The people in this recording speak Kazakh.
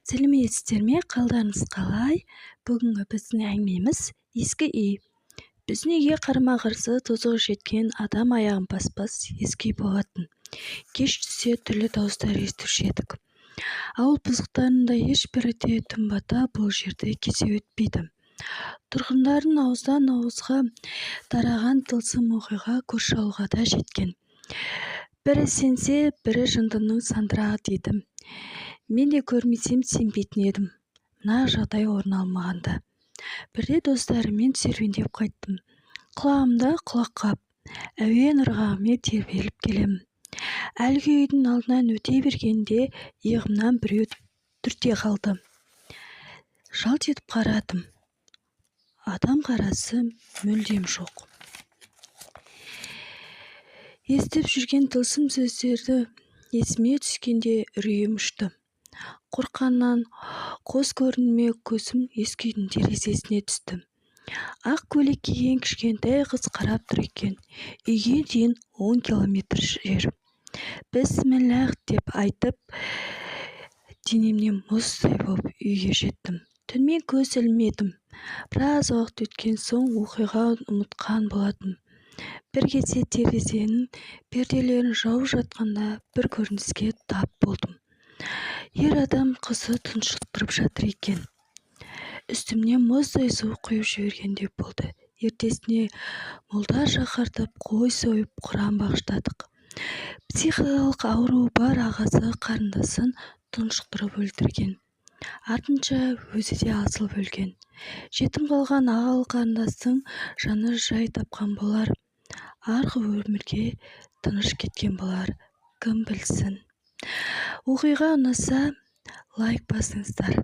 Сәлеметсіздер ме? Қалдарыңыз қалай? Бүгінгі біздің әңгімеміз ескі үй. Біздің үйге қарама-қарсы тозығы жеткен адам аяғын баспас ескі үй болатын. Кеш түссе түрлі дауыстар естуші едік. Ауыл бұзықтарында ешбірі де түн бата бұл жерді кесе өтпейді. Тұрғындардың ауыздан ауызға тараған тылсым оқиға көрші ауылға да жеткен. Бірі сенсе, бірі жындының сандырағы дейді. Мен де көрмесем сенбейтін едім, мына жағдай орын алмағанда. Бірде достарыммен серуендеп қайттым. Құлағымда құлаққап, әуен ырғағымен тербеліп келемін. Әлгі үйдің алдынан өте бергенде иығымнан біреу түрте қалды. Жалт етіп қарадым. Адам қарасы мүлдем жоқ. Естіп жүрген тылсым сөздерді есіме түскенде үрейім ұшты. Қорққаннан қос көрініме көзім ескі үйдің терезесіне түсті. Ақ көйлек киген кішкентай қыз қарап тұр екен. Үйге дейін 10 километр жер. Бісміллах деп айтып, денемнен мұздай болып үйге жеттім. Түнмен көз ілмедім. Біраз уақыт өткен соң оқиға ұмытқан болатым. Бір кезде терезенің перделерін жауып жатқанда бір көрініске тап болдым. Ер адам қызы тұншықтырып жатыр екен. Үстімнен мұздай су құйып жібергендей болды. Ертесіне молда шақыртып, қой сойып, құран бағыштадық. Психикалық ауруы бар ағасы қарындасын тұншықтырып өлтірген. Артынша өзі де асылып өлген. Жетім қалған ағалы қарындастың жаны жай тапқан болар. Арғы өмірге тыныш кеткен болар. Кім білсін. Оқиға ұнаса, лайк басыңыздар.